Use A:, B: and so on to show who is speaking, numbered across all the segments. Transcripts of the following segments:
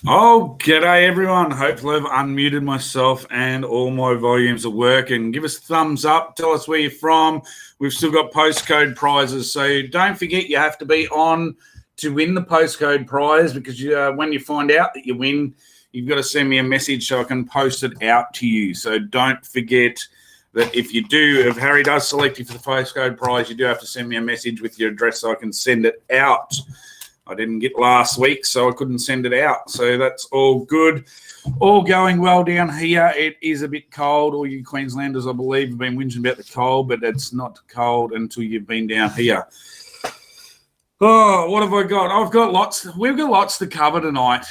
A: Oh, g'day everyone. Hopefully I've unmuted myself and all my volumes are working. Give us a thumbs up. Tell us where you're from. We've still got postcode prizes. So don't forget you have to be on to win the postcode prize because when you find out that you win, you've got to send me a message so I can post it out to you. So don't forget that if Harry does select you for the postcode prize, you do have to send me a message with your address so I can send it out. I didn't get last week, so I couldn't send it out. So that's all good. All going well down here. It is a bit cold. All you Queenslanders, I believe, have been whinging about the cold, but it's not cold until you've been down here. Oh, what have I got? I've got lots. We've got lots to cover tonight.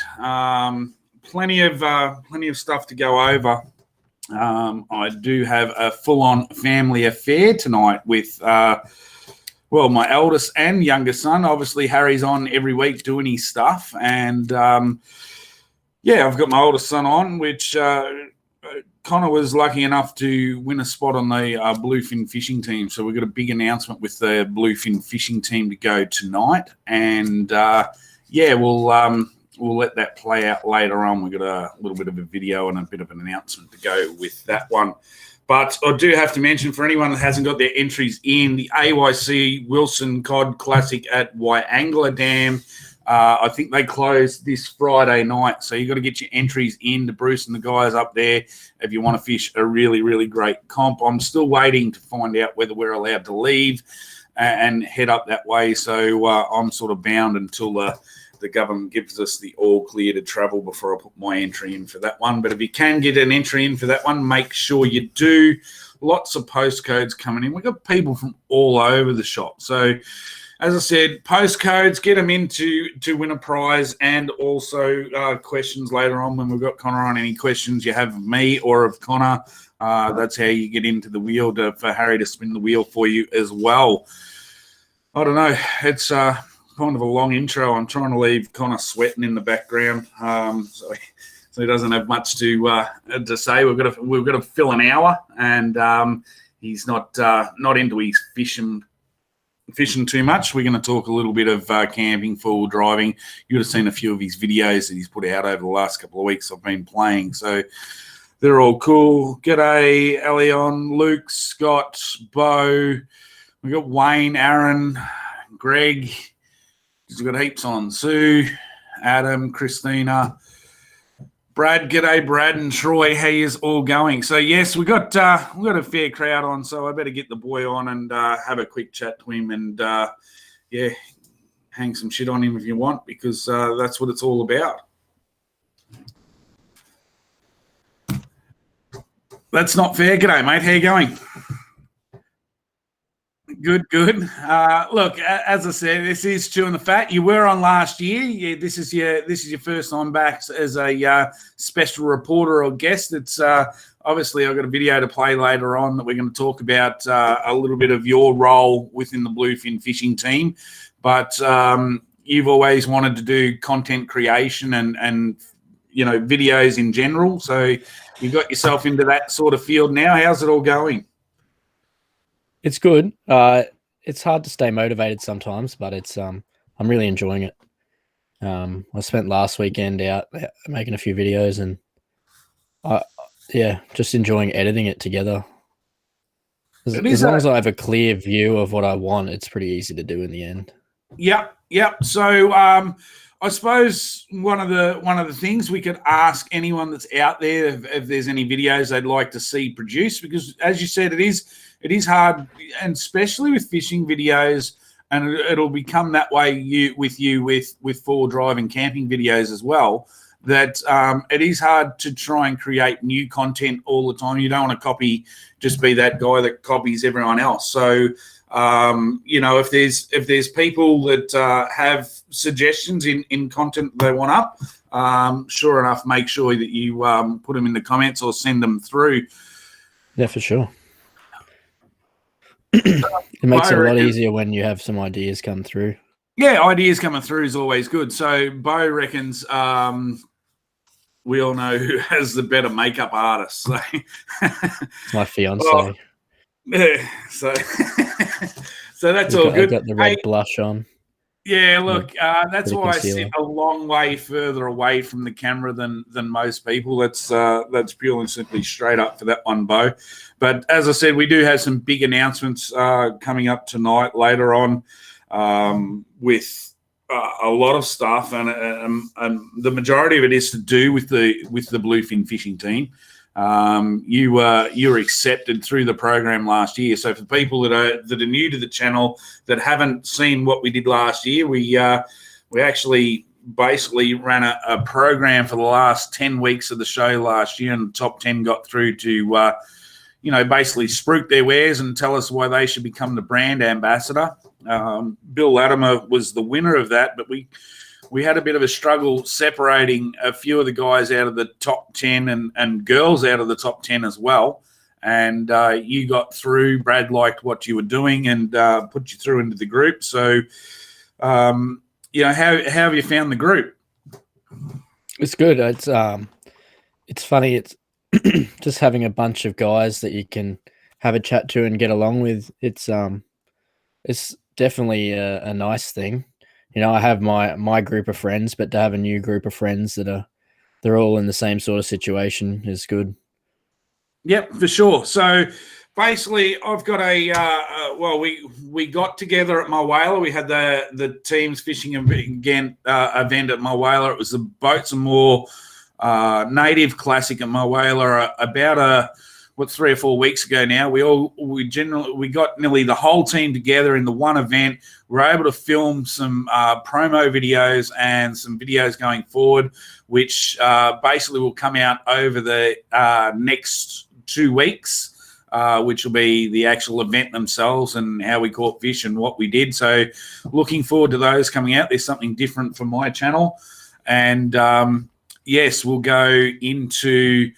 A: Plenty of stuff to go over. I do have a full-on family affair tonight with my eldest and youngest son. Obviously, Harry's on every week doing his stuff. And, I've got my oldest son on, which Connor was lucky enough to win a spot on the bluefin fishing team. So we've got a big announcement with the bluefin fishing team to go tonight. And, we'll let that play out later on. We've got a little bit of a video and a bit of an announcement to go with that one. But I do have to mention, for anyone that hasn't got their entries in, the AYC Wilson Cod Classic at Wyangla Dam, I think they close this Friday night. So you've got to get your entries in to Bruce and the guys up there if you want to fish a really, really great comp. I'm still waiting to find out whether we're allowed to leave and head up that way. So I'm sort of bound until the government gives us the all clear to travel before I put my entry in for that one. But if you can get an entry in for that one, make sure you do. Lots of postcodes coming in. We've got people from all over the shop. So, as I said, postcodes, get them in to win a prize, and also questions later on when we've got Connor on. Any questions you have of me or of Connor, that's how you get into the wheel for Harry to spin the wheel for you as well. I don't know. It's kind of a long intro. I'm trying to leave Connor sweating in the background, so he doesn't have much to say. We've got to fill an hour, and he's not into his fishing too much. We're going to talk a little bit of camping, four-wheel driving. You would have seen a few of his videos that he's put out over the last couple of weeks. I've been playing, so they're all cool. G'day, Elion, Luke, Scott, Bo. We got Wayne, Aaron, Greg. We've got heaps on. Sue, Adam, Christina, Brad. G'day, Brad and Troy. How is all going? So yes, we got a fair crowd on. So I better get the boy on and have a quick chat to him and hang some shit on him if you want, because that's what it's all about. That's not fair. G'day, mate. How you going? Good. Look, as I said, this is Chewin the Fat. You were on last year. Yeah, this is your first time back as a special reporter or guest. It's obviously I've got a video to play later on that we're going to talk about a little bit of your role within the bluefin fishing team. But you've always wanted to do content creation and videos in general. So you got yourself into that sort of field now. How's it all going?
B: It's good. It's hard to stay motivated sometimes, but it's I'm really enjoying it. I spent last weekend out making a few videos, and just enjoying editing it together. As long as I have a clear view of what I want, it's pretty easy to do in the end.
A: Yep. So I suppose one of the things we could ask anyone that's out there if there's any videos they'd like to see produced, because as you said, it is hard, and especially with fishing videos, and it'll become that way with four-wheel drive and camping videos as well, that it is hard to try and create new content all the time. You don't want to just be that guy that copies everyone else. So if there's people that have suggestions in content they want up, sure enough, make sure that you put them in the comments or send them through.
B: Yeah, for sure. It makes it a lot easier when you have some ideas come through.
A: Yeah, ideas coming through is always good. So Bo reckons we all know who has the better makeup artist. So.
B: It's my fiance.
A: Oh, yeah, so that's all good.
B: I got the red blush on.
A: Yeah, look, that's
B: Bit of
A: why I sit
B: concealer.
A: a long way further away from the camera than most people. That's purely and simply straight up for that one, Bo. But as I said, we do have some big announcements coming up tonight, later on, with a lot of stuff, and the majority of it is to do with the bluefin fishing team. You were accepted through the program last year. So for people that are new to the channel that haven't seen what we did last year, we actually basically ran a program for the last 10 weeks of the show last year, and the top 10 got through to basically spruik their wares and tell us why they should become the brand ambassador. Bill Latimer was the winner of that, but we had a bit of a struggle separating a few of the guys out of the top 10 and girls out of the top 10 as well. And you got through. Brad liked what you were doing and put you through into the group. So, how have you found the group?
B: It's good. It's funny. It's just having a bunch of guys that you can have a chat to and get along with. It's definitely a nice thing. I have my group of friends, but to have a new group of friends they're all in the same sort of situation is good.
A: Yep, for sure. So basically, I've got we got together at my whaler. We had the teams fishing event at my whaler. It was the Boats and More native classic at my whaler about 3 or 4 weeks ago now. We got nearly the whole team together in the one event. We were able to film some promo videos and some videos going forward, which basically will come out over the next 2 weeks, which will be the actual event themselves and how we caught fish and what we did. So looking forward to those coming out. There's something different for my channel. And yes, we'll go into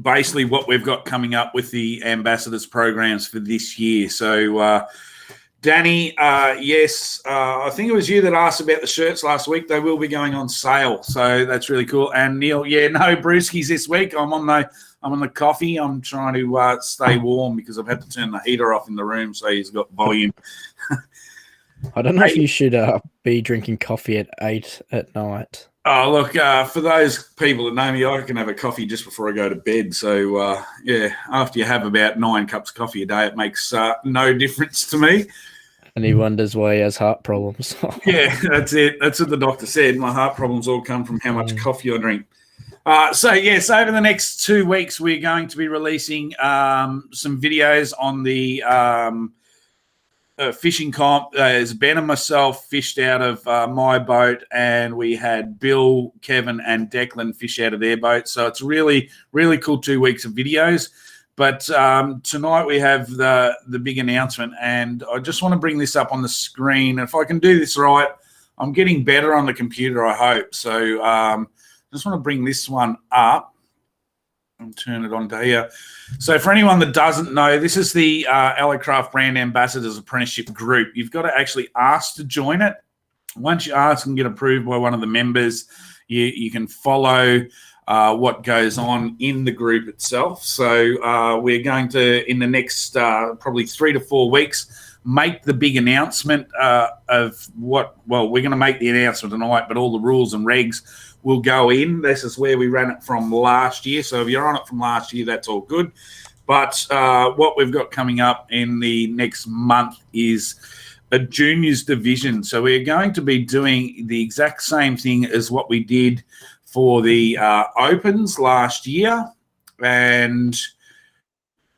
A: basically what we've got coming up with the ambassadors programs for this year. So Danny, yes, I think it was you that asked about the shirts last week. They will be going on sale, so that's really cool. And Neil, yeah, no brewskis this week. I'm on the coffee. I'm trying to stay warm because I've had to turn the heater off in the room, so he's got volume.
B: I don't know if you should be drinking coffee at 8 at night.
A: Oh, look, for those people that know me, I can have a coffee just before I go to bed. So, after you have about 9 cups of coffee a day, it makes no difference to me.
B: And he wonders why he has heart problems.
A: Yeah, that's it. That's what the doctor said. My heart problems all come from how much coffee I drink. So over the next 2 weeks, we're going to be releasing some videos on the fishing comp. As Ben and myself fished out of my boat, and we had Bill, Kevin, and Declan fish out of their boat. So it's really, really cool 2 weeks of videos. But tonight we have the big announcement, and I just want to bring this up on the screen. If I can do this right, I'm getting better on the computer, I hope. So just want to bring this one up and turn it on to here. So for anyone that doesn't know, this is the Alloycraft Brand Ambassadors Apprenticeship Group. You've got to actually ask to join it. Once you ask and get approved by one of the members, you can follow what goes on in the group itself. So we're going to, in the next probably 3 to 4 weeks, make the big announcement of we're going to make the announcement tonight, but all the rules and regs will go in. This is where we ran it from last year. So if you're on it from last year, that's all good. But what we've got coming up in the next month is a juniors division. So we're going to be doing the exact same thing as what we did for the Opens last year. And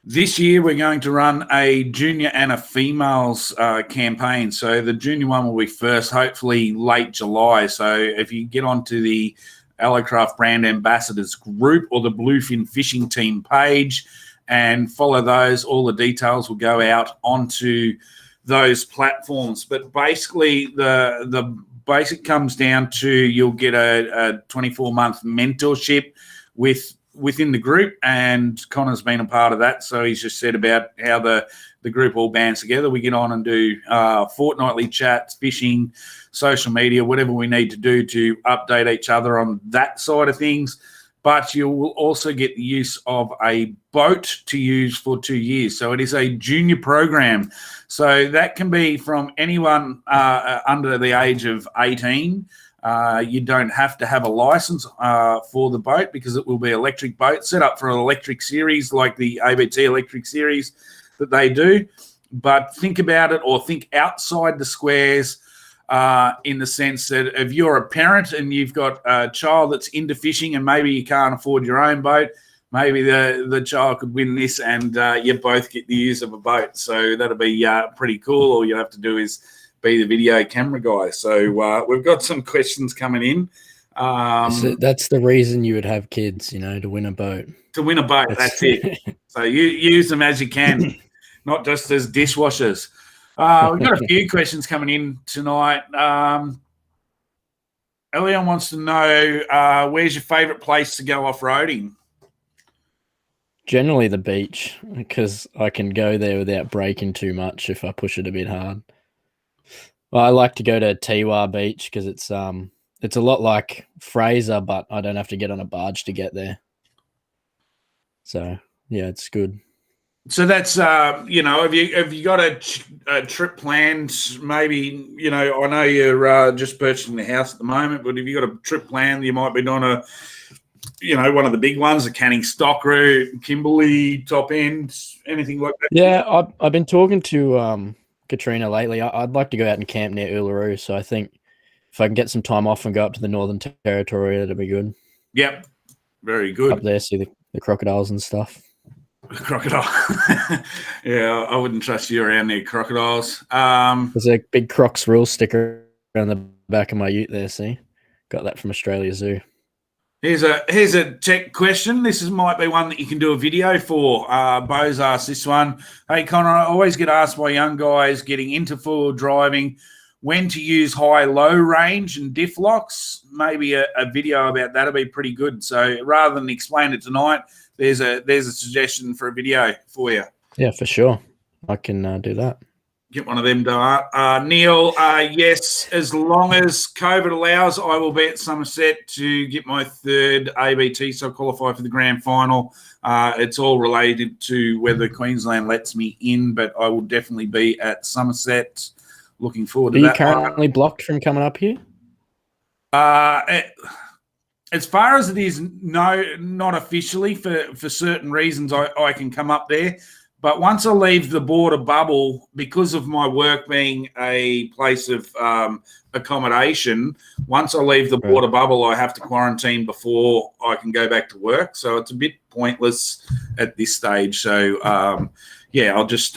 A: this year we're going to run a junior and a females campaign. So the junior one will be first, hopefully late July. So if you get onto the Alloycraft Brand Ambassadors group or the Bluefin Fishing Team page and follow those, all the details will go out onto those platforms. But basically the basic comes down to you'll get a 24-month mentorship within the group, and Connor's been a part of that. So he's just said about how the group all bands together. We get on and do fortnightly chats, fishing, social media, whatever we need to do to update each other on that side of things. but you will also get the use of a boat to use for 2 years. So it is a junior program. So that can be from anyone under the age of 18. You don't have to have a license for the boat because it will be electric boat set up for an electric series like the ABT electric series that they do. But think about it, or think outside the squares, in the sense that if you're a parent and you've got a child that's into fishing and maybe you can't afford your own boat, maybe the child could win this and you both get the use of a boat. So that'll be pretty cool. All you have to do is be the video camera guy. So we've got some questions coming in.
B: So that's the reason you would have kids, to win a boat.
A: To win a boat, that's it. So you use them as you can, not just as dishwashers. We've got a few questions coming in tonight. Elion wants to know, where's your favourite place to go off-roading?
B: Generally the beach, because I can go there without breaking too much if I push it a bit hard. Well, I like to go to Tiwa Beach because it's a lot like Fraser, but I don't have to get on a barge to get there. So yeah, it's good.
A: So that's have you got a trip planned? Maybe I know you're just purchasing the house at the moment, but have you got a trip planned? You might be doing one of the big ones, the Canning Stock Route, Kimberley, Top End, anything like that.
B: Yeah, I've been talking to Katrina lately. I'd like to go out and camp near Uluru, so I think if I can get some time off and go up to the Northern Territory, that'd be good.
A: Yep, very good.
B: Up there, see the crocodiles and stuff.
A: Crocodile. Yeah, I wouldn't trust you around near crocodiles.
B: There's a big Crocs rule sticker on the back of my ute there, see? Got that from Australia Zoo.
A: Here's a tech question. This might be one that you can do a video for. Bo's asked this one. Hey, Connor, I always get asked by young guys getting into four-wheel driving when to use high-low range and diff locks. Maybe a video about that would be pretty good. So rather than explain it tonight, there's a suggestion for a video for you.
B: Yeah, for sure. I can do that.
A: Get one of them done. Neil, yes, as long as COVID allows, I will be at Somerset to get my third ABT, so qualify for the grand final. It's all related to whether Queensland lets me in, but I will definitely be at Somerset. Looking forward to that.
B: Are you currently blocked from coming up here?
A: As far as it is, no, not officially. For certain reasons, I can come up there. But once I leave the border bubble, because of my work being a place of accommodation, once I leave the border bubble, I have to quarantine before I can go back to work. So it's a bit pointless at this stage. So, I'll just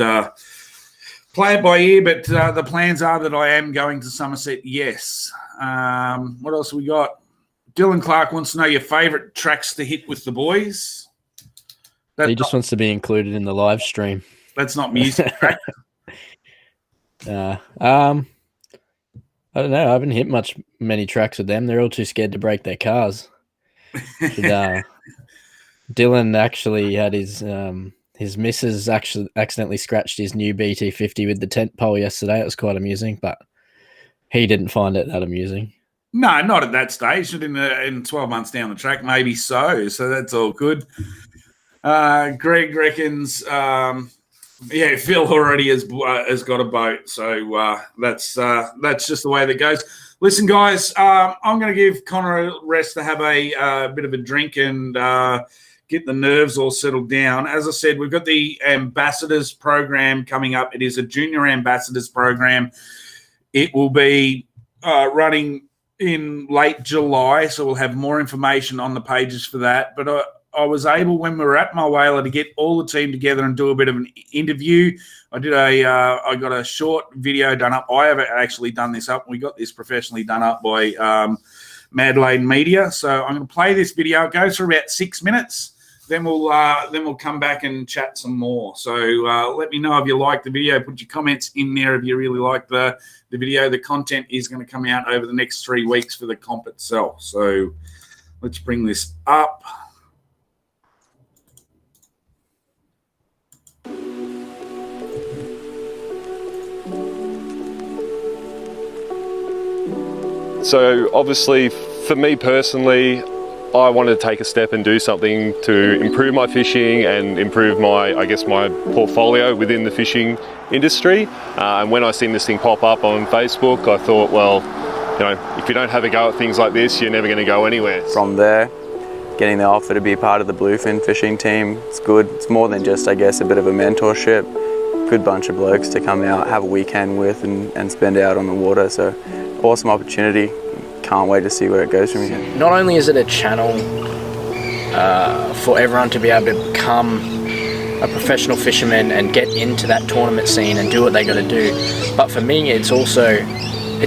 A: play it by ear. But the plans are that I am going to Somerset, yes. What else have we got? Dylan Clark wants to know your favourite tracks to hit with the boys.
B: He just wants to be included in the live stream.
A: That's not music.
B: I don't know. I haven't hit many tracks with them. They're all too scared to break their cars. Dylan actually had his missus actually accidentally scratched his new BT50 with the tent pole yesterday. It was quite amusing, but he didn't find it that amusing.
A: No, not at that stage. In 12 months down the track, maybe so. So that's all good. Greg reckons, Phil already has got a boat. So that's just the way that goes. Listen, guys, I'm going to give Connor a rest to have a bit of a drink and get the nerves all settled down. As I said, we've got the Ambassadors program coming up. It is a junior Ambassadors program. It will be running in late July, so we'll have more information on the pages for that. But I was able, when we were at my whaler, to get all the team together and do a bit of an interview. I got a short video done up. I haven't actually done this up. We got this professionally done up by Madeleine Media. So I'm going to play this video. It goes for about 6 minutes. Then we'll come back and chat some more. So let me know if you like the video. Put your comments in there if you really like the video. The content is going to come out over the next 3 weeks for the comp itself. So let's bring this up.
C: So obviously, for me personally, I wanted to take a step and do something to improve my fishing and improve my, I guess, my portfolio within the fishing industry. And when I seen this thing pop up on Facebook, I thought, well, you know, if you don't have a go at things like this, you're never going to go anywhere.
D: From there, getting the offer to be part of the bluefin fishing team, it's good. It's more than just, I guess, a bit of a mentorship. Good bunch of blokes to come out, have a weekend with and spend out on the water. So awesome opportunity. Can't wait to see where it goes from here.
B: Not only is it a channel for everyone to be able to become a professional fisherman and get into that tournament scene and do what they got to do, but for me it's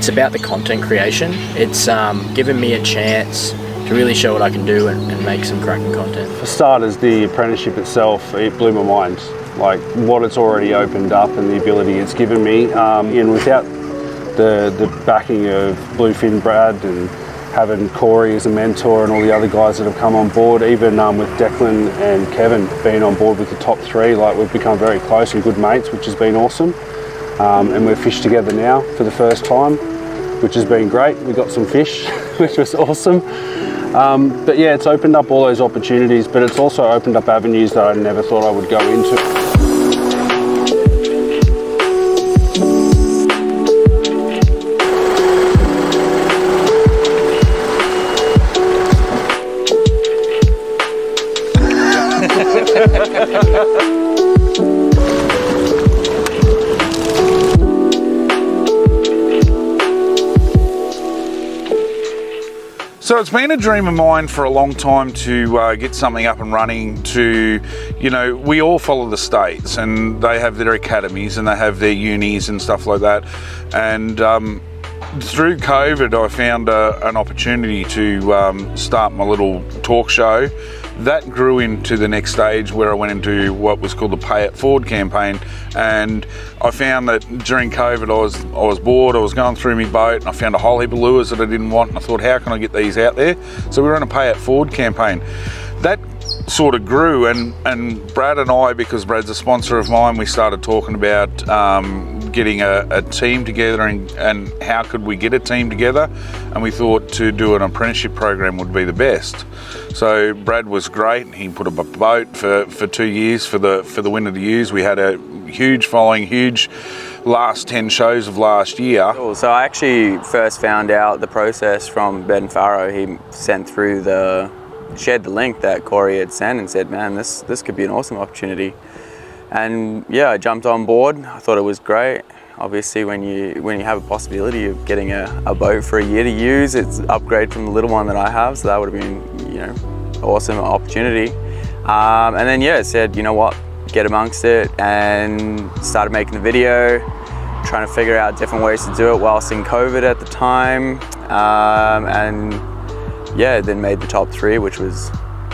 B: about the content creation. It's given me a chance to really show what I can do and make some cracking content.
E: For starters, the apprenticeship itself, it blew my mind. Like what it's already opened up and the ability it's given me. And without the backing of Bluefin Brad and having Corey as a mentor and all the other guys that have come on board, even with Declan and Kevin being on board with the top three, like we've become very close and good mates, which has been awesome. And we've fished together now for the first time, which has been great. We got some fish, which was awesome. But yeah, it's opened up all those opportunities, but it's also opened up avenues that I never thought I would go into.
A: So it's been a dream of mine for a long time to get something up and running to, you know, we all follow the states and they have their academies and they have their unis and stuff like that. And through COVID, I found an opportunity to start my little talk show. That grew into the next stage where I went into what was called the Pay It Forward campaign, and I found that during COVID I was bored, I was going through my boat and I found a whole heap of lures that I didn't want, and I thought, how can I get these out there? So we were on a Pay It Forward campaign. That sort of grew, and Brad and I, because Brad's a sponsor of mine, we started talking about getting a team together and how could we get a team together, and we thought to do an apprenticeship program would be the best. So Brad was great. He put up a boat for 2 years for the winter to use. We had a huge following, huge last 10 shows of last year.
D: Cool. So I actually first found out the process from Ben Farrow. He sent through shared the link that Corey had sent and said, man, this could be an awesome opportunity. And yeah, I jumped on board. I thought it was great. Obviously, when you have a possibility of getting a boat for a year to use, it's an upgrade from the little one that I have. So that would have been, you know, awesome opportunity. And then yeah, it said, you know what, get amongst it, and started making the video, trying to figure out different ways to do it whilst in COVID at the time. And yeah, then made the top three, which was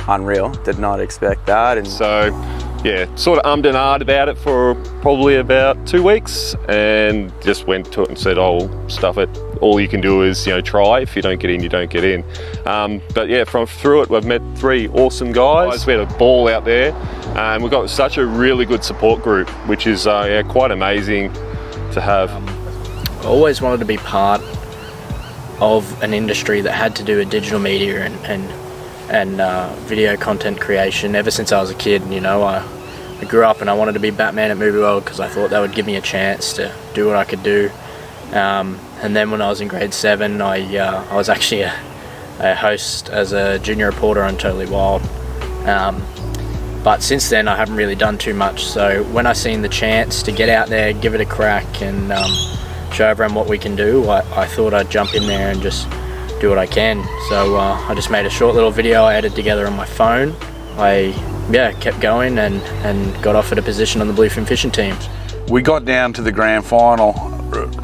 D: unreal. Did not expect that. And
C: so yeah, sort of ummed and ahed about it for probably about 2 weeks, and just went to it and said, oh, stuff it. All you can do is, you know, try. If you don't get in, you don't get in. But yeah, through it, we've met 3 awesome guys. We had a ball out there, and we've got such a really good support group, which is yeah, quite amazing to have.
B: I always wanted to be part of an industry that had to do with digital media and video content creation ever since I was a kid. You know, I grew up and I wanted to be Batman at Movie World because I thought that would give me a chance to do what I could do. And then when I was in grade 7, I was actually a host as a junior reporter on Totally Wild. But since then I haven't really done too much. So when I seen the chance to get out there, give it a crack, and show everyone what we can do, I thought I'd jump in there and just do what I can. So I just made a short little video I edited together on my phone. I kept going and got offered a position on the Bluefin fishing team.
A: We got down to the grand final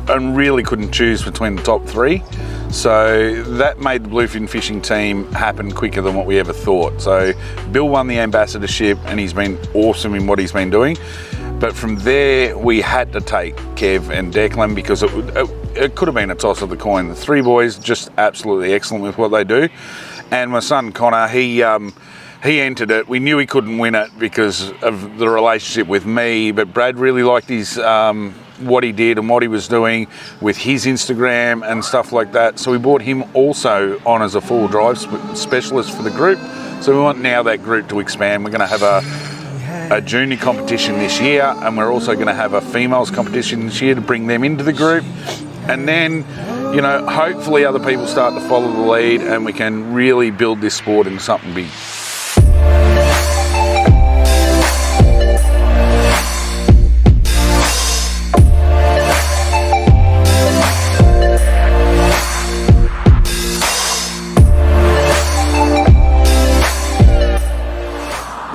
A: and really couldn't choose between the top 3. So that made the Bluefin fishing team happen quicker than what we ever thought. So Bill won the ambassadorship and he's been awesome in what he's been doing. But from there, we had to take Kev and Declan because it could have been a toss of the coin. The 3 boys just absolutely excellent with what they do. And my son Connor, he entered it. We knew he couldn't win it because of the relationship with me, but Brad really liked his what he did and what he was doing with his Instagram and stuff like that. So we brought him also on as a full drive specialist for the group. So we want now that group to expand. We're going to have a junior competition this year, and we're also going to have a females competition this year to bring them into the group. And then, you know, hopefully other people start to follow the lead and we can really build this sport into something big.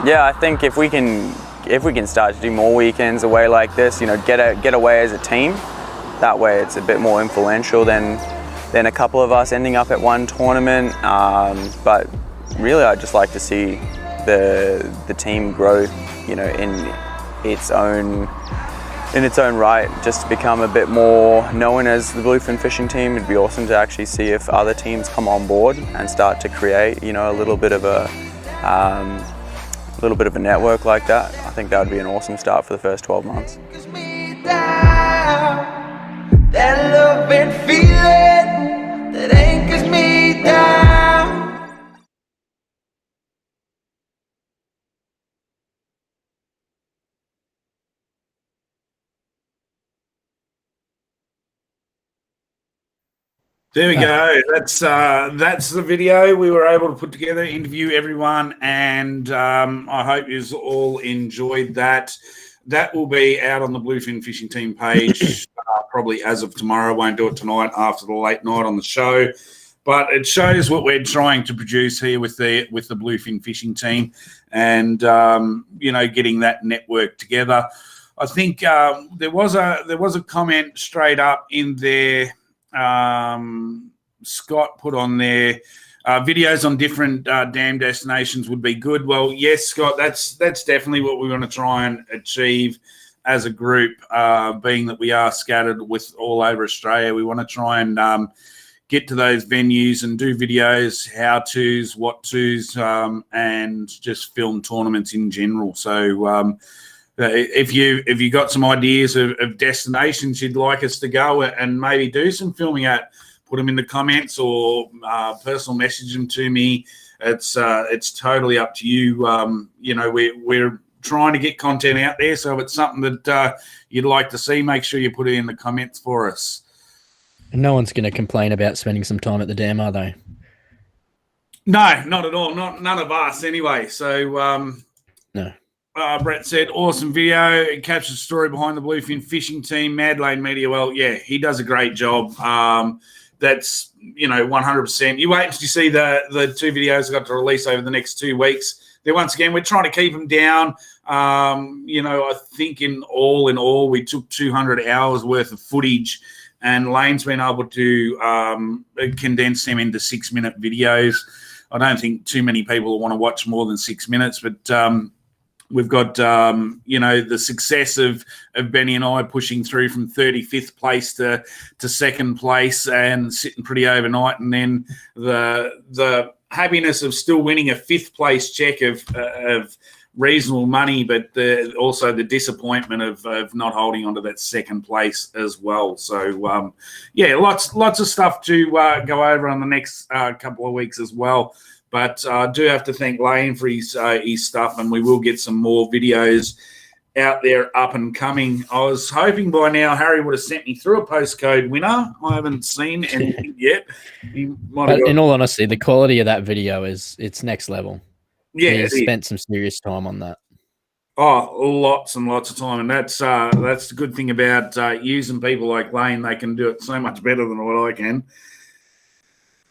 D: Yeah, I think if we can start to do more weekends away like this, you know, get away as a team. That way, it's a bit more influential than a couple of us ending up at one tournament. But really, I'd just like to see the team grow, you know, in its own right, just to become a bit more known as the Bluefin fishing team. It'd be awesome to actually see if other teams come on board and start to create, you know, a little bit of a network like that. I think that would be an awesome start for the first 12 months.
F: That love and feeling that anchors me down.
A: There we go. That's the video we were able to put together, interview everyone, and I hope you all enjoyed that. That will be out on the Bluefin Fishing Team page probably as of tomorrow. Won't do it tonight after the late night on the show, but it shows what we're trying to produce here with the Bluefin Fishing Team, and you know, getting that network together. I think there was a comment straight up in there. Scott put on there. Videos on different dam destinations would be good. Well, yes, Scott, that's definitely what we want to try and achieve as a group, being that we are scattered with all over Australia. We want to try and get to those venues and do videos, how-tos, what-tos, and just film tournaments in general. So if you got some ideas of destinations you'd like us to go and maybe do some filming at, put them in the comments or personal message them to me. It's totally up to you. You know, we're trying to get content out there, so if it's something that you'd like to see, make sure you put it in the comments for us.
B: No one's going to complain about spending some time at the dam, are they?
A: No, not at all. None of us anyway. So
B: no.
A: Brett said, awesome video. It captures the story behind the Bluefin Fishing Team. Mad Lane Media. Well, yeah, he does a great job. That's, you know, 100%. You wait until you see the two videos I got to release over the next 2 weeks. Then once again, we're trying to keep them down. You know, I think in all, we took 200 hours worth of footage, and Lane's been able to condense them into 6-minute videos. I don't think too many people want to watch more than 6 minutes, but we've got, you know, the success of Benny and I pushing through from 35th place to second place and sitting pretty overnight, and then the happiness of still winning a 5th place check of reasonable money, but also the disappointment of not holding on to that second place as well. So, yeah, lots of stuff to go over on the next couple of weeks as well. But I do have to thank Lane for his stuff, and we will get some more videos out there up and coming. I was hoping by now Harry would have sent me through a postcode winner. I haven't seen anything yet.
B: But in all honesty, the quality of that video it's next level.
A: Yeah,
B: he spent some serious time on that.
A: Oh, lots and lots of time, and that's the good thing about using people like Lane. They can do it so much better than what I can.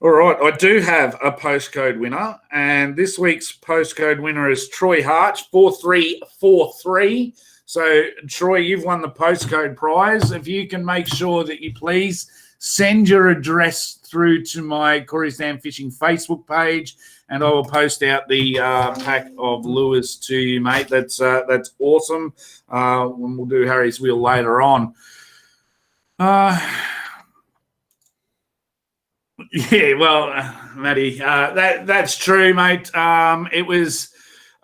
A: All right, I do have a postcode winner, and this week's postcode winner is Troy Hart, 4343. So, Troy, you've won the postcode prize. If you can make sure that you please send your address through to my Corey's Dam Fishing Facebook page, and I will post out the pack of lures to you, mate. That's awesome. And we'll do Harry's wheel later on. Yeah, well, Matty, that's true, mate. It was,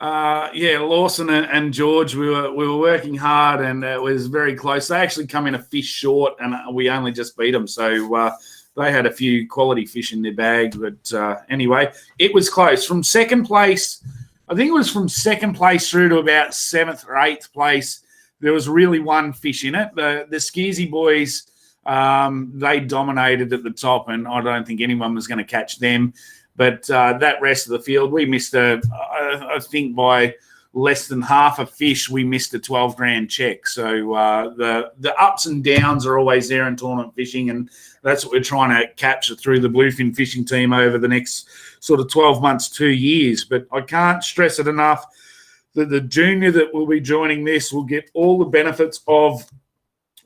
A: Lawson and George. We were working hard, and it was very close. They actually come in a fish short, and we only just beat them. So they had a few quality fish in their bag. But anyway, it was close. From second place, I think it was from second place through to about 7th or 8th place. There was really one fish in it. The Skeezy boys. They dominated at the top, and I don't think anyone was going to catch them. But that rest of the field, we missed I think by less than half a fish, we missed a 12 grand check. So the ups and downs are always there in tournament fishing, and that's what we're trying to capture through the bluefin fishing team over the next sort of 12 months, 2 years. But I can't stress it enough that the junior that will be joining this will get all the benefits of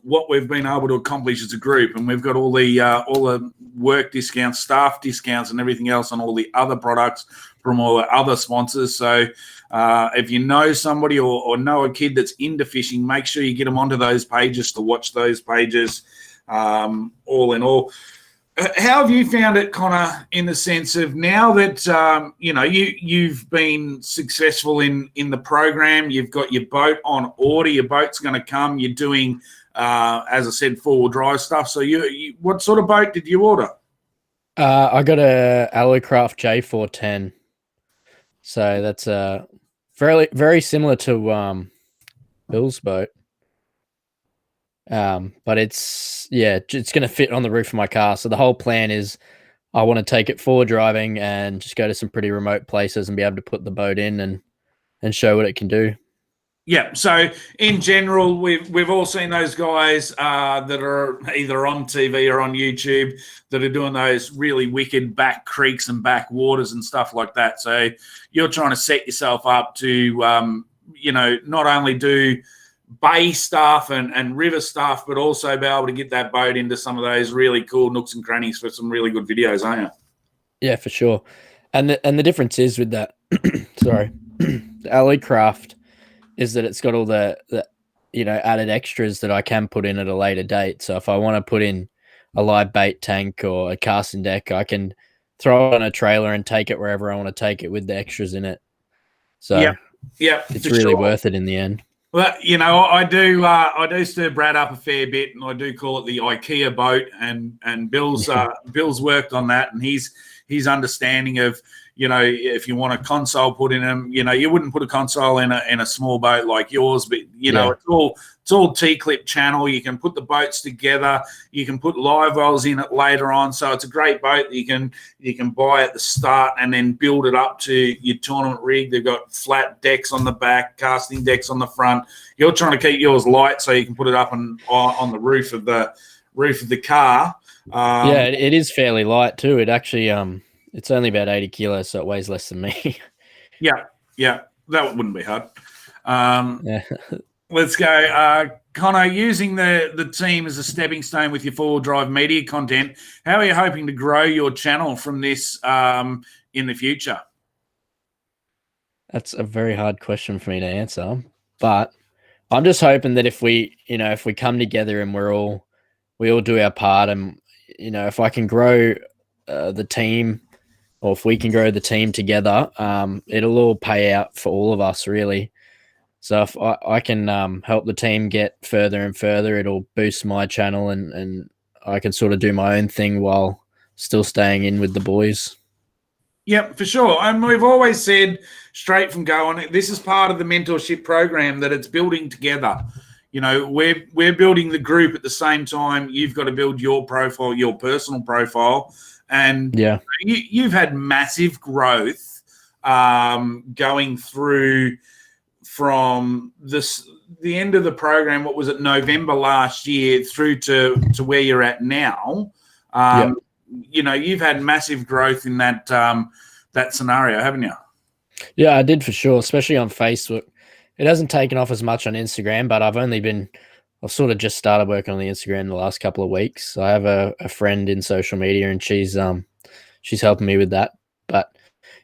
A: what we've been able to accomplish as a group, and we've got all the work discounts, staff discounts, and everything else on all the other products from all the other sponsors. So if you know somebody or know a kid that's into fishing, make sure you get them onto those pages to watch those pages. All in all, how have you found it, Connor, in the sense of now that you've been successful in the program, you've got your boat on order, your boat's going to come, you're doing as I said, 4-wheel drive stuff. So you what sort of boat did you order?
B: I got a Alloycraft J410. So that's very similar to Bill's boat. But it's going to fit on the roof of my car. So the whole plan is I want to take it forward driving and just go to some pretty remote places and be able to put the boat in and show what it can do.
A: Yeah, so in general, we've all seen those guys that are either on TV or on YouTube that are doing those really wicked back creeks and back waters and stuff like that. So you're trying to set yourself up to, not only do bay stuff and river stuff, but also be able to get that boat into some of those really cool nooks and crannies for some really good videos, aren't you?
B: Yeah, for sure. And the difference is with that, sorry, the Alloycraft is that it's got all the added extras that I can put in at a later date. So if I want to put in a live bait tank or a casting deck, I can throw it on a trailer and take it wherever I want to take it with the extras in it. So
A: yeah,
B: it's really worth it in the end.
A: Well, I do stir Brad up a fair bit, and I do call it the IKEA boat. And Bill's worked on that, and he's understanding of, if you want a console put in them, you wouldn't put a console in a small boat like yours, but it's all T-clip channel. You can put the boats together. You can put live wells in it later on. So it's a great boat that you can buy at the start and then build it up to your tournament rig. They've got flat decks on the back, casting decks on the front. You're trying to keep yours light so you can put it up on the roof of the car.
B: It is fairly light too. It actually it's only about 80 kilos, so it weighs less than me.
A: Yeah, that wouldn't be hard. Let's go. Connor, using the team as a stepping stone with your 4-wheel drive media content, how are you hoping to grow your channel from this in the future?
B: That's a very hard question for me to answer, but I'm just hoping that if we come together and we all do our part, and if I can grow the team, or if we can grow the team together, it'll all pay out for all of us, really. So if I can help the team get further and further, it'll boost my channel, and I can sort of do my own thing while still staying in with the boys.
A: Yep, for sure. And we've always said straight from go on, this is part of the mentorship program, that it's building together. We're building the group at the same time. You've got to build your profile, your personal profile. And you've had massive growth going through from the end of the program. What was it, November last year, through to where you're at now? You've had massive growth in that scenario, haven't you?
B: Yeah, I did for sure, especially on Facebook. It hasn't taken off as much on Instagram, but I've sort of just started working on the Instagram the last couple of weeks. I have a friend in social media, and she's helping me with that. But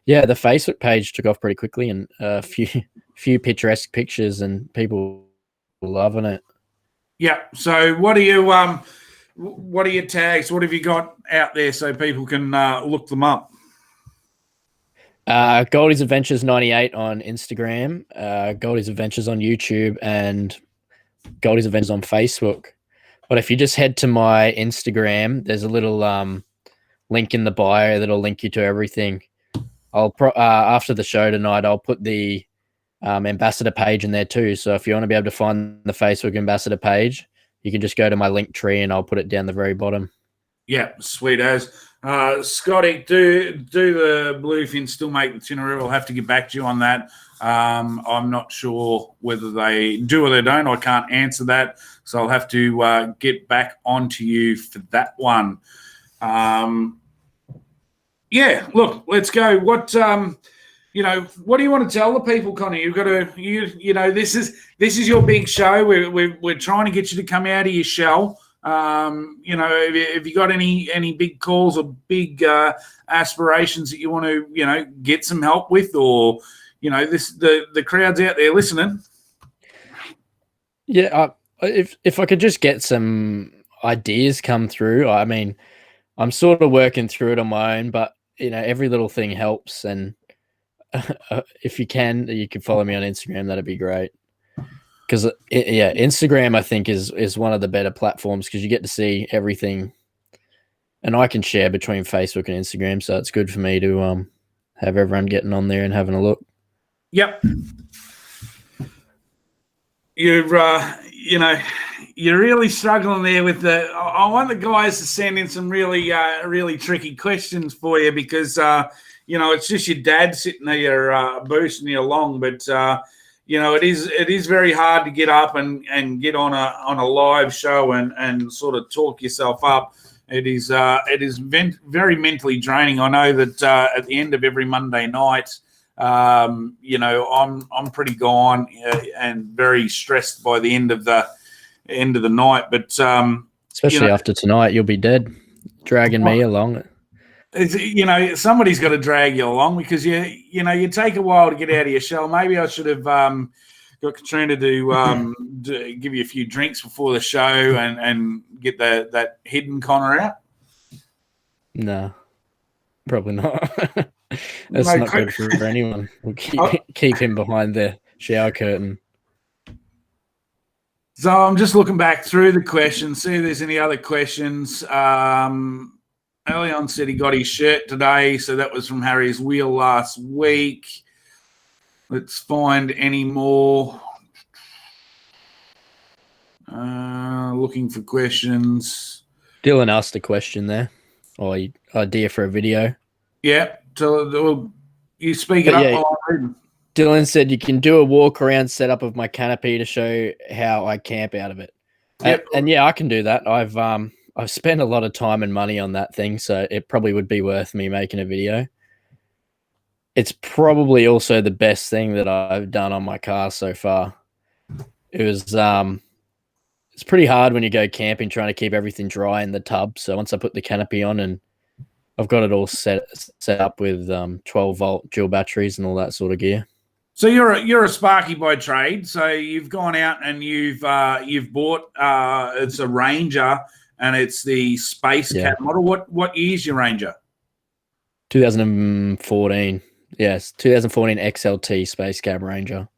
B: yeah, the Facebook page took off pretty quickly, and a few picturesque pictures, and people were loving it.
A: Yeah. So what are you what are your tags? What have you got out there so people can look them up?
B: Goldie's Adventures 98 on Instagram, Goldie's Adventures on YouTube, and Goldie's Adventures on Facebook. But if you just head to my Instagram, there's a little link in the bio that'll link you to everything. I'll after the show tonight, I'll put the ambassador page in there too. So if you want to be able to find the Facebook ambassador page, you can just go to my link tree and I'll put it down the very bottom.
A: Yeah, sweet as. Scotty, do the bluefin still make the itinerary? I'll have to get back to you on that. I'm not sure whether they do or they don't. I can't answer that. So I'll have to get back onto you for that one. Yeah, look, let's go. What what do you want to tell the people, Connor? You've got to, this is your big show. We're trying to get you to come out of your shell. If you got any big calls or big aspirations that you want to, get some help with, or the crowd's out there listening.
B: Yeah, if I could just get some ideas come through. I mean, I'm sort of working through it on my own, but every little thing helps. And if you can follow me on Instagram. That'd be great. Because Instagram I think is one of the better platforms because you get to see everything, and I can share between Facebook and Instagram, so it's good for me to have everyone getting on there and having a look.
A: Yep. You're really struggling there with the. I want the guys to send in some really tricky questions for you because it's just your dad sitting there boosting you along, but. It is very hard to get up and get on a live show and sort of talk yourself up. It is very mentally draining. I know that at the end of every Monday night, I'm pretty gone and very stressed by the end of the night. But
B: especially after tonight, you'll be dead, dragging me along.
A: Somebody's got to drag you along because you take a while to get out of your shell. Maybe I should have got Katrina to give you a few drinks before the show and get that hidden Connor out.
B: No, probably not. That's not good for anyone. We'll keep him behind the shower curtain.
A: So I'm just looking back through the questions, see if there's any other questions. Elion said he got his shirt today, so that was from Harry's Wheel last week. Let's find any more. Looking for questions.
B: Dylan asked a question there, or idea for a video.
A: Yeah, you speak it up while I'm reading.
B: Dylan said you can do a walk around setup of my canopy to show how I camp out of it. Yep. And I can do that. I've spent a lot of time and money on that thing, so it probably would be worth me making a video. It's probably also the best thing that I've done on my car so far. It was it's pretty hard when you go camping trying to keep everything dry in the tub. So once I put the canopy on and I've got it all set up with 12-volt dual batteries and all that sort of gear.
A: So you're a Sparky by trade. So you've gone out and you've bought it's a Ranger. And it's the Space Cat model. What year's your Ranger?
B: 2014. Yes, 2014 XLT Space Cab Ranger.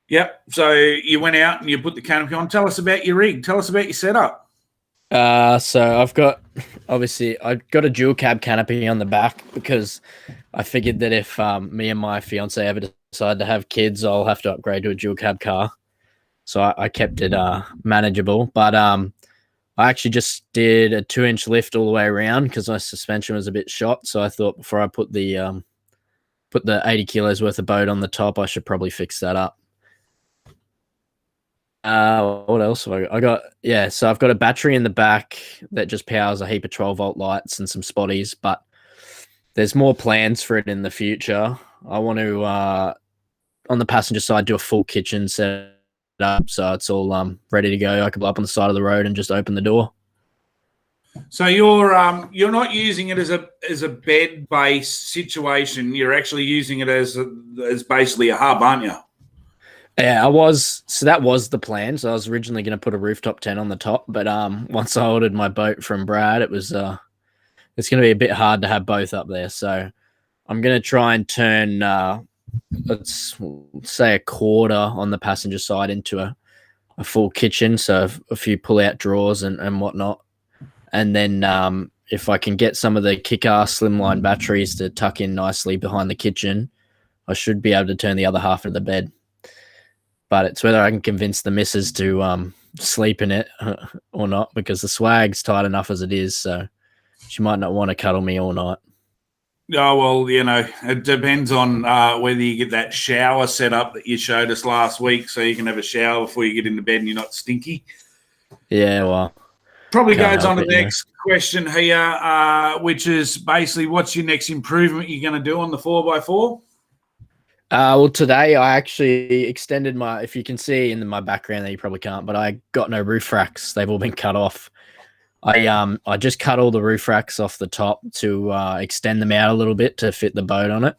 A: Yep. So you went out and you put the canopy on. Tell us about your rig. Tell us about your setup.
B: So I've got a dual cab canopy on the back because I figured that if me and my fiance ever decide to have kids, I'll have to upgrade to a dual cab car. So I kept it manageable, but I actually just did a 2-inch lift all the way around because my suspension was a bit shot. So I thought before I put the 80 kilos worth of boat on the top, I should probably fix that up. What else have I got? So I've got a battery in the back that just powers a heap of 12-volt lights and some spotties, but there's more plans for it in the future. I want to, on the passenger side, do a full kitchen set up so it's all ready to go. I can pull up on the side of the road and just open the door.
A: So you're not using it as a bed based situation. You're actually using it as basically a hub, aren't you?
B: Yeah, I was. So that was the plan. So I was originally going to put a rooftop tent on the top, but once I ordered my boat from Brad, it was it's going to be a bit hard to have both up there. So I'm going to try and turn let's say a quarter on the passenger side into a full kitchen, so a few pull-out drawers and whatnot. And then if I can get some of the kick-ass slimline batteries to tuck in nicely behind the kitchen, I should be able to turn the other half of the bed. But it's whether I can convince the missus to sleep in it or not, because the swag's tight enough as it is, so she might not want to cuddle me all night.
A: Oh, well, it depends on whether you get that shower set up that you showed us last week, so you can have a shower before you get into bed and you're not stinky.
B: Yeah, well.
A: Probably goes on to the next question here, which is basically, what's your next improvement you're going to do on the 4x4?
B: Well, today I actually extended my, if you can see in my background there, you probably can't, but I got no roof racks. They've all been cut off. I just cut all the roof racks off the top to extend them out a little bit to fit the boat on it.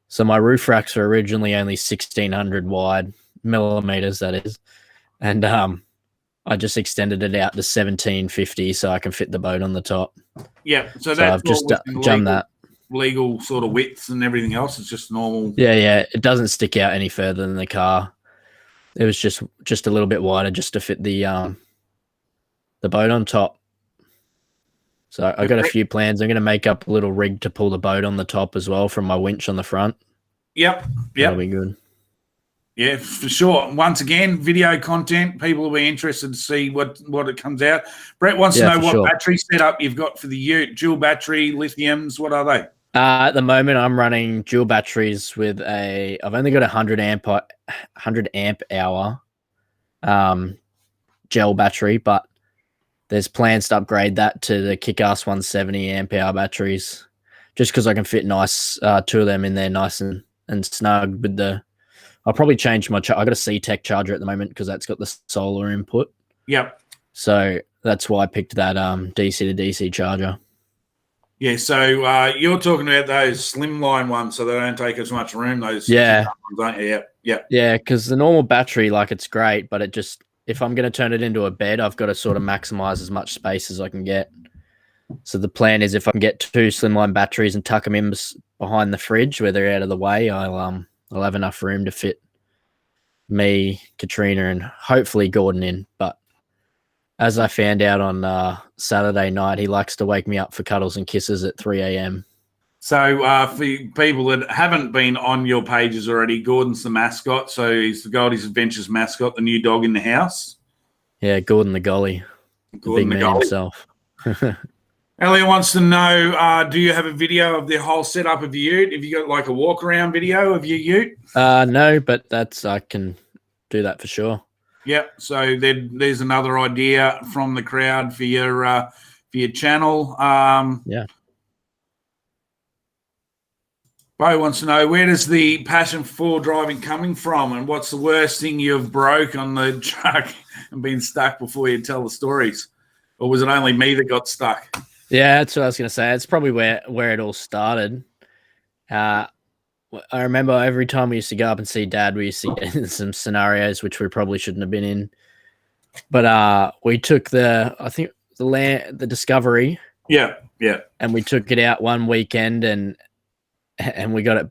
B: So my roof racks were originally only 1600 wide millimeters, that is. And I just extended it out to 1750 so I can fit the boat on the top.
A: Yeah, so that's
B: I've just done that.
A: Legal sort of widths and everything else. It's just normal.
B: Yeah. It doesn't stick out any further than the car. It was just a little bit wider just to fit the boat on top. So I got a few plans. I'm going to make up a little rig to pull the boat on the top as well from my winch on the front.
A: Yep.
B: That'll be good.
A: Yeah, for sure. Once again, video content. People will be interested to see what it comes out. Brett wants to know what battery setup you've got for the ute. Dual battery, lithiums, what are they?
B: At the moment, I'm running dual batteries with I've only got 100 amp hour gel battery, but there's plans to upgrade that to the Kick-Ass 170 amp hour batteries, just because I can fit two of them in there nice and snug with the. I'll probably change my. I got a C-Tech charger at the moment because that's got the solar input.
A: Yep.
B: So that's why I picked that DC to DC charger.
A: Yeah. So you're talking about those slimline ones, so they don't take as much room. Those.
B: Yeah.
A: Ones, don't you? Yep. Yep.
B: Yeah, because the normal battery, it's great, but it just, if I'm going to turn it into a bed, I've got to sort of maximize as much space as I can get. So the plan is if I can get two slimline batteries and tuck them in behind the fridge where they're out of the way, I'll have enough room to fit me, Katrina, and hopefully Gordon in. But as I found out on Saturday night, he likes to wake me up for cuddles and kisses at 3 a.m.
A: So for people that haven't been on your pages already, Gordon's the mascot. So he's the Goldie's Adventures mascot, the new dog in the house.
B: Yeah, Gordon the Golly.
A: Gordon
B: the big man himself.
A: Elliot wants to know, do you have a video of the whole setup of your ute? Have you got a walk-around video of your ute?
B: No, but I can do that for sure.
A: Yep. So there's another idea from the crowd for your channel.
B: Yeah.
A: Bo wants to know, where does the passion for driving coming from, and what's the worst thing you've broke on the truck and been stuck before you tell the stories? Or was it only me that got stuck?
B: Yeah, that's what I was going to say. It's probably where it all started. I remember every time we used to go up and see Dad, we used to get in some scenarios which we probably shouldn't have been in. But we took the Discovery.
A: Yeah, yeah.
B: And we took it out one weekend and we got it.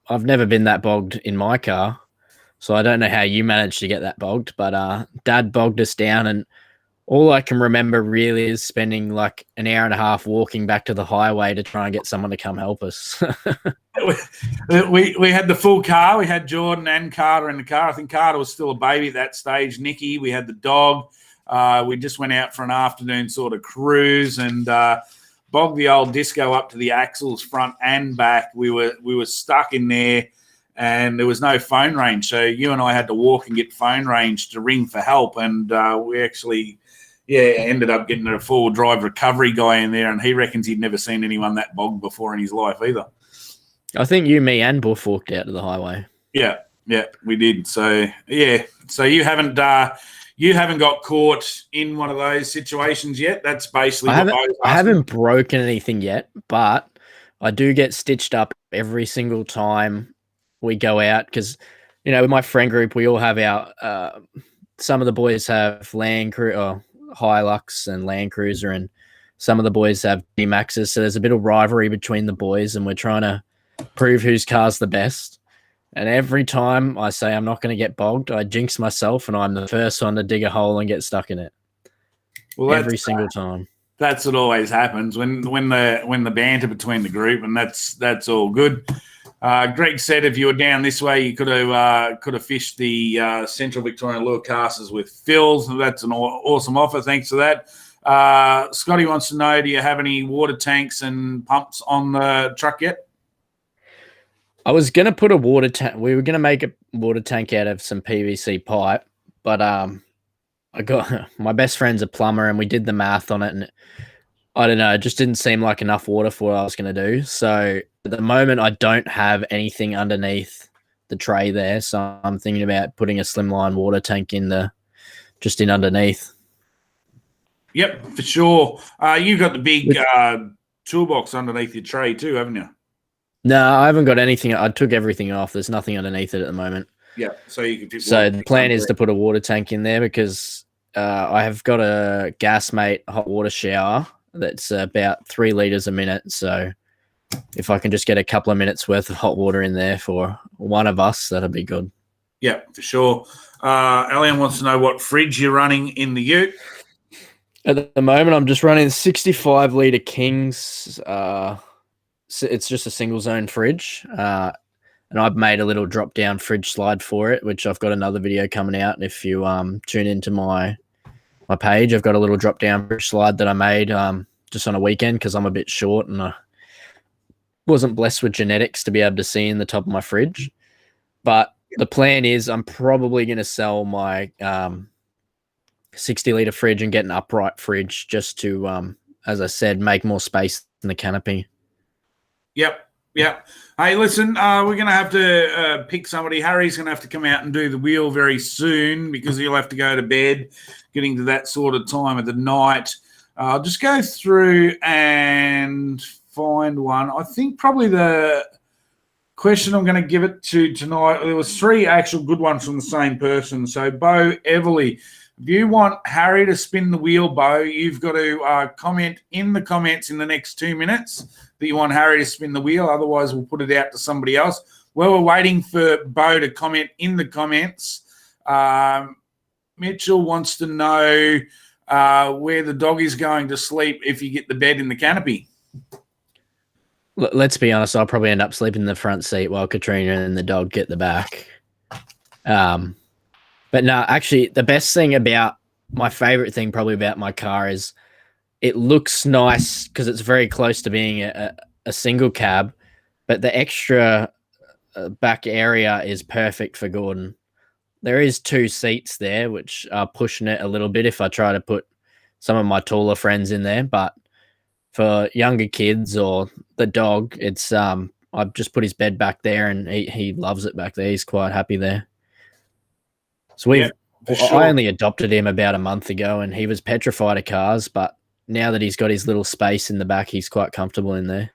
B: I've never been that bogged in my car, so I don't know how you managed to get that bogged, but Dad bogged us down, and all I can remember really is spending an hour and a half walking back to the highway to try and get someone to come help us.
A: we had the full car. We had Jordan and Carter in the car. I think Carter was still a baby at that stage. Nikki, we had the dog. We just went out for an afternoon sort of cruise and bogged the old Disco up to the axles front and back. We were stuck in there, and there was no phone range. So you and I had to walk and get phone range to ring for help, and we actually ended up getting a full drive recovery guy in there, and he reckons he'd never seen anyone that bogged before in his life either.
B: I think you, me, and Buff walked out to the highway.
A: Yeah, we did. So so you haven't got caught in one of those situations yet. That's basically
B: I haven't broken anything yet, but I do get stitched up every single time we go out, because you know, with my friend group, we all have our some of the boys have Land Cruiser or Hilux and Land Cruiser, and some of the boys have D-Maxes. So there's a bit of rivalry between the boys, and we're trying to prove whose car's the best. And every time I say I'm not going to get bogged, I jinx myself, and I'm the first one to dig a hole and get stuck in it.
A: Well,
B: every single time.
A: That's what always happens when the banter between the group, and that's all good. Greg said if you were down this way, you could have fished the Central Victorian lure casters with Phil's. That's an awesome offer. Thanks for that. Scotty wants to know: do you have any water tanks and pumps on the truck yet?
B: I was gonna put a water tank. We were gonna make a water tank out of some PVC pipe, but I got my best friend's a plumber, and we did the math on it, and I don't know, it just didn't seem like enough water for what I was gonna do. So at the moment, I don't have anything underneath the tray there, so I'm thinking about putting a slimline water tank in underneath.
A: Yep, for sure. You've got the big toolbox underneath your tray too, haven't you?
B: No, I haven't got anything. I took everything off. There's nothing underneath it at the moment.
A: Yeah, so you can.
B: So the plan is to put a water tank in there because I have got a Gasmate hot water shower that's about 3 liters a minute. So if I can just get a couple of minutes worth of hot water in there for one of us, that'd be good.
A: Yeah, for sure. Elian wants to know what fridge you're running in the ute.
B: At the moment, I'm just running 65 liter Kings. It's just a single zone fridge. And I've made a little drop down fridge slide for it, which I've got another video coming out. And if you tune into my page, I've got a little drop down fridge slide that I made just on a weekend because I'm a bit short and I wasn't blessed with genetics to be able to see in the top of my fridge. But the plan is I'm probably going to sell my 60 liter fridge and get an upright fridge just to, as I said, make more space in the canopy.
A: Yep. Hey, listen, we're going to have to pick somebody. Harry's going to have to come out and do the wheel very soon because he'll have to go to bed, getting to that sort of time of the night. I'll just go through and find one. I think probably the question I'm going to give it to tonight, there was 3 actual good ones from the same person. So, Bo Everly, if you want Harry to spin the wheel, Bo, you've got to comment in the comments in the next 2 minutes that you want Harry to spin the wheel. Otherwise, we'll put it out to somebody else. Well, we're waiting for Bo to comment in the comments. Mitchell wants to know where the dog is going to sleep if you get the bed in the canopy.
B: Let's be honest, I'll probably end up sleeping in the front seat while Katrina and the dog get the back. But no, actually, the best thing about my favorite thing probably about my car is it looks nice because it's very close to being a single cab, but the extra back area is perfect for Gordon. There is 2 seats there, which are pushing it a little bit if I try to put some of my taller friends in there. But for younger kids or the dog, it's I've just put his bed back there and he loves it back there. He's quite happy there. So I only adopted him about a month ago and he was petrified of cars, but now that he's got his little space in the back, he's quite comfortable in there.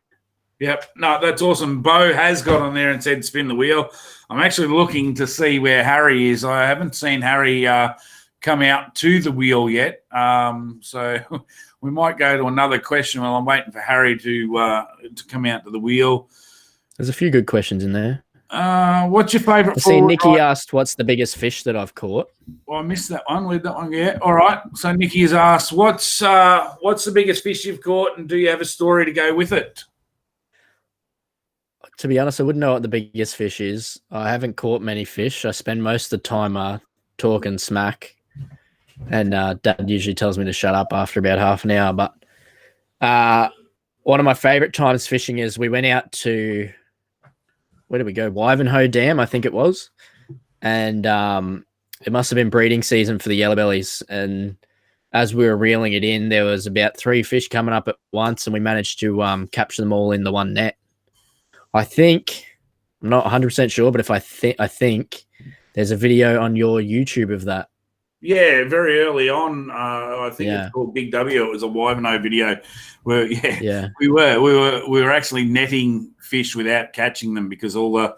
A: Yep. No, that's awesome. Bo has got on there and said spin the wheel. I'm actually looking to see where Harry is. I haven't seen Harry come out to the wheel yet. So we might go to another question while I'm waiting for Harry to come out to the wheel.
B: There's a few good questions in there.
A: What's your favourite?
B: I see Nikki asked, what's the biggest fish that I've caught?
A: Well, I missed that one. Leave that one. Yeah. All right. So Nikki has asked, what's the biggest fish you've caught, and do you have a story to go with it?
B: To be honest, I wouldn't know what the biggest fish is. I haven't caught many fish. I spend most of the time talking smack, and Dad usually tells me to shut up after about half an hour. But one of my favourite times fishing is we went out to, where did we go? Wivenhoe Dam, I think it was. And it must have been breeding season for the yellow bellies. And as we were reeling it in, there was about 3 fish coming up at once, and we managed to capture them all in the one net. I think, I'm not 100% sure, but if I think there's a video on your YouTube of that.
A: Yeah, very early on. I think it's called Big W. It was a Wivenhoe video where we were actually netting fish without catching them because all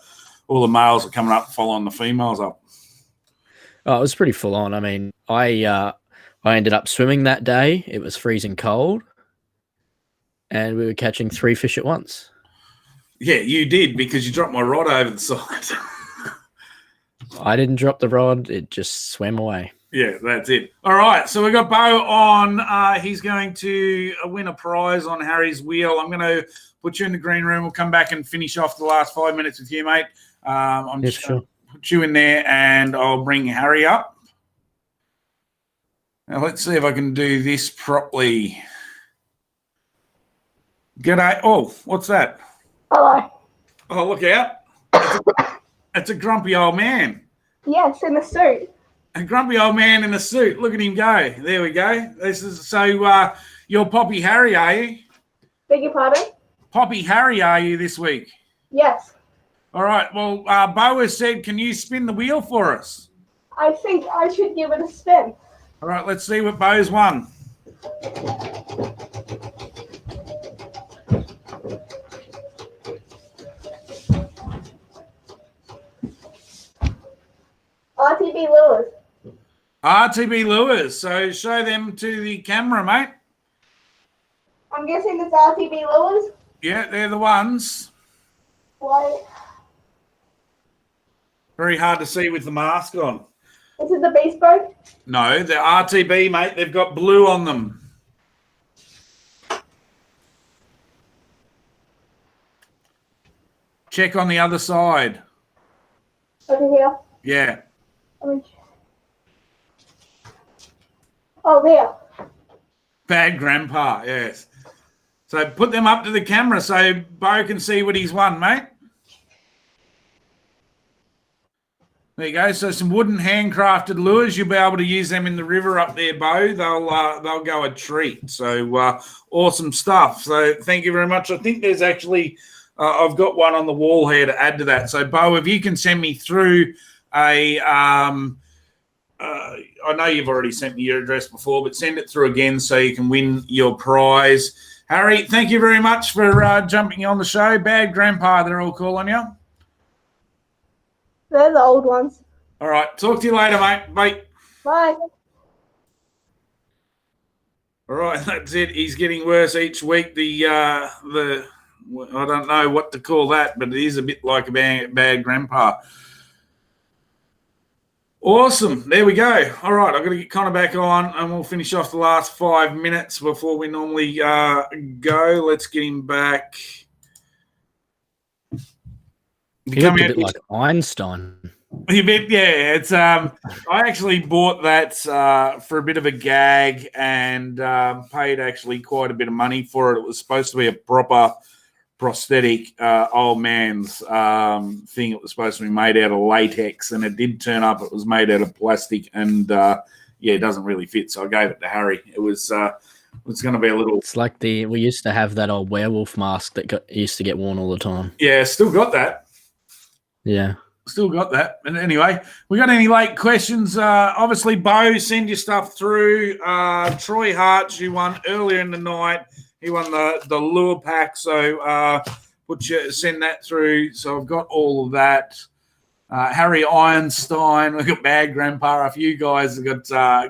A: all the males are coming up following the females up.
B: Oh, it was pretty full on. I mean, I ended up swimming that day. It was freezing cold, and we were catching 3 fish at once.
A: Yeah, you did, because you dropped my rod over the side.
B: I didn't drop the rod. It just swam away.
A: Yeah, that's it. All right, so we got Bo on. He's going to win a prize on Harry's wheel. I'm going to put you in the green room. We'll come back and finish off the last 5 minutes with you, mate. I'm just going to put you in there, and I'll bring Harry up. Now, let's see if I can do this properly. G'day. Oh, what's that?
G: Hello.
A: Oh, look out. It's a grumpy old man.
G: Yes, in a suit.
A: A grumpy old man in a suit. Look at him go. There we go. This is so. You're Poppy Harry, are you?
G: Beg your pardon?
A: Poppy Harry, are you this week?
G: Yes.
A: All right. Well, Bo has said, can you spin the wheel for us?
G: I think I should give it a spin.
A: All right. Let's see what Bo's won.
G: RTB lures.
A: RTB lures. So show them to the camera, mate.
G: I'm guessing it's RTB lures.
A: Yeah, they're the ones.
G: Why?
A: Very hard to see with the mask on.
G: Is it the beast boat?
A: No, they're RTB, mate. They've got blue on them. Check on the other side.
G: Over here.
A: Yeah.
G: Oh, there.
A: Bad grandpa, yes. So put them up to the camera so Bo can see what he's won, mate. There you go. So some wooden handcrafted lures. You'll be able to use them in the river up there, Bo. They'll go a treat. So awesome stuff. So thank you very much. I think there's actually I've got one on the wall here to add to that. So Bo, if you can send me through a I know you've already sent me your address before, but send it through again so you can win your prize. Harry, thank you very much for jumping on the show. Bad grandpa, they're all calling you.
G: They're the old ones.
A: All right. Talk to you later, mate. Bye.
G: Bye.
A: All right. That's it. He's getting worse each week. The I don't know what to call that, but it is a bit like a bad grandpa. Awesome. There we go. All right. I've got to get Connor back on, and we'll finish off the last 5 minutes before we normally go. Let's get him back.
B: You look a bit like Einstein.
A: You bet, yeah. It's I actually bought that for a bit of a gag and paid actually quite a bit of money for it. It was supposed to be a proper prosthetic old man's thing. It was supposed to be made out of latex, and it did turn up. It was made out of plastic, and it doesn't really fit. So I gave it to Harry. It was going to be a little.
B: It's like we used to have that old werewolf mask that used to get worn all the time.
A: Yeah, still got that.
B: Yeah.
A: Still got that. And anyway, we got any late questions? Obviously, Bo, send your stuff through. Troy Hart, you won earlier in the night. He won the lure pack. So send that through. So I've got all of that. Harry Einstein, we've got Bad Grandpa. A few guys have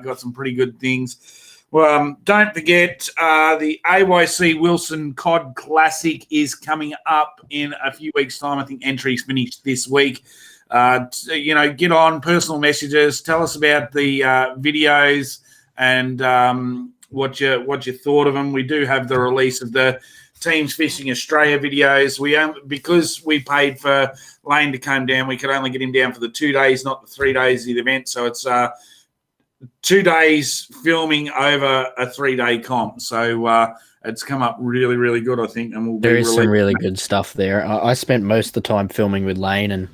A: got some pretty good things. Well, don't forget the AYC Wilson Cod Classic is coming up in a few weeks' time. I think entries finished this week. Get on personal messages. Tell us about the videos and what you thought of them. We do have the release of the Teams Fishing Australia videos. Because we paid for Lane to come down, we could only get him down for the 2 days, not the 3 days of the event. So it's 2 days filming over a 3-day comp. So it's come up really, really good, I think. And
B: there is some really good stuff there. I spent most of the time filming with Lane, and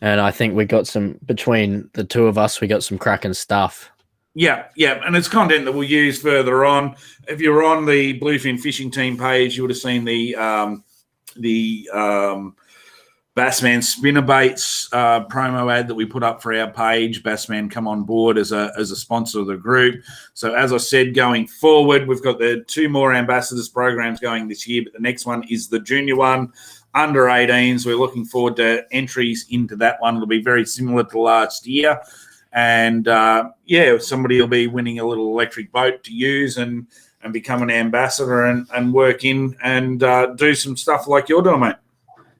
B: I think we got some, between the two of us, we got some cracking stuff.
A: Yeah, and it's content that we'll use further on. If you're on the Bluefin Fishing Team page, you would have seen the Bassman Spinnerbaits promo ad that we put up for our page. Bassman come on board as a sponsor of the group. So as I said, going forward, we've got the 2 more Ambassadors programs going this year, but the next one is the junior one. under 18s. We're looking forward to entries into that one. It'll be very similar to last year. And, somebody will be winning a little electric boat to use and become an ambassador and work in and do some stuff like you're doing, mate.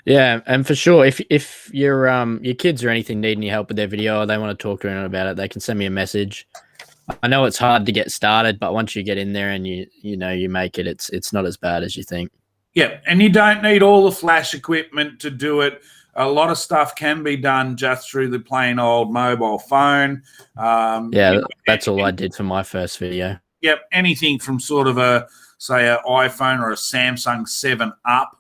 B: Yeah, and for sure, if your kids or anything need any help with their video or they want to talk to anyone about it, they can send me a message. I know it's hard to get started, but once you get in there and you make it, it's not as bad as you think. Yeah,
A: and you don't need all the flash equipment to do it. A lot of stuff can be done just through the plain old mobile phone.
B: That's all I did for my first video.
A: Yep, anything from sort of an iPhone or a Samsung 7 up.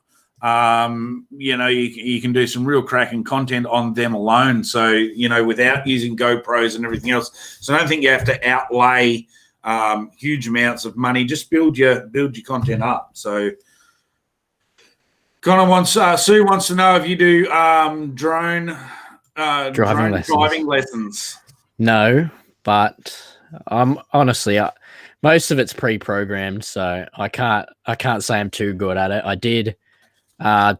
A: You can do some real cracking content on them alone. So, without using GoPros and everything else. So I don't think you have to outlay huge amounts of money. Just build your content up. So Connor Sue wants to know if you do driving lessons.
B: No, but I'm honestly, most of it's pre-programmed, so I can't say I'm too good at it. I did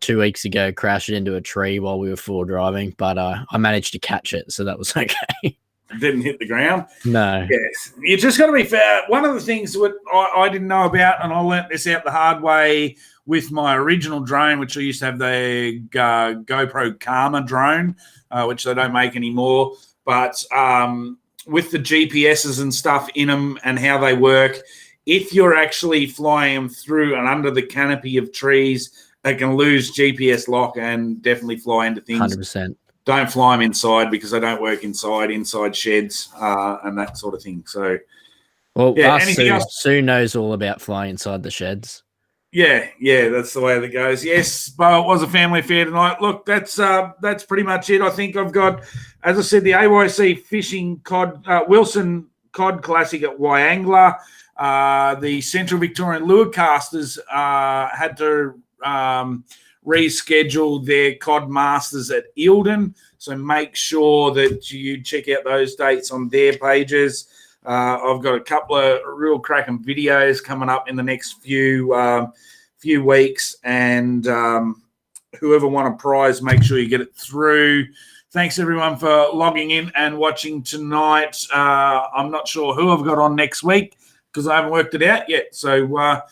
B: 2 weeks ago crash it into a tree while we were full driving, but I managed to catch it, so that was okay.
A: It didn't hit the ground?
B: No.
A: Yes. You just got to be fair. One of the things that I didn't know about, and I learnt this out the hard way with my original drone, which I used to have the GoPro Karma drone, which they don't make anymore. But with the GPSs and stuff in them and how they work, if you're actually flying them through and under the canopy of trees, they can lose GPS lock and definitely fly into things.
B: 100%.
A: Don't fly them inside because they don't work inside sheds and that sort of thing. So,
B: Sue knows all about flying inside the sheds.
A: Yeah, that's the way that goes. Yes, but it was a family affair tonight. Look, that's pretty much it. I think I've got, as I said, the AYC Fishing Wilson Cod Classic at Wyangla. The Central Victorian Lure Casters had to reschedule their Cod Masters at Eildon. So make sure that you check out those dates on their pages. I've got a couple of real cracking videos coming up in the next few weeks, and whoever won a prize, make sure you get it through. Thanks everyone for logging in and watching tonight. I'm not sure who I've got on next week because I haven't worked it out yet. So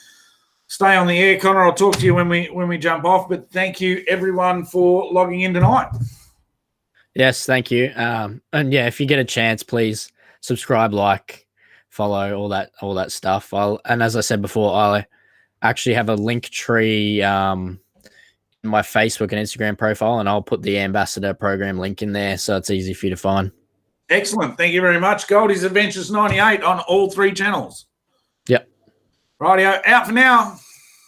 A: stay on the air, Connor. I'll talk to you when we jump off. But thank you everyone for logging in tonight.
B: Yes, thank you. And if you get a chance, please subscribe, like, follow, all that stuff. And as I said before, I actually have a link tree in my Facebook and Instagram profile, and I'll put the Ambassador program link in there so it's easy for you to find.
A: Excellent. Thank you very much. Goldie's Adventures 98 on all 3 channels.
B: Yep.
A: Rightio. Out for now.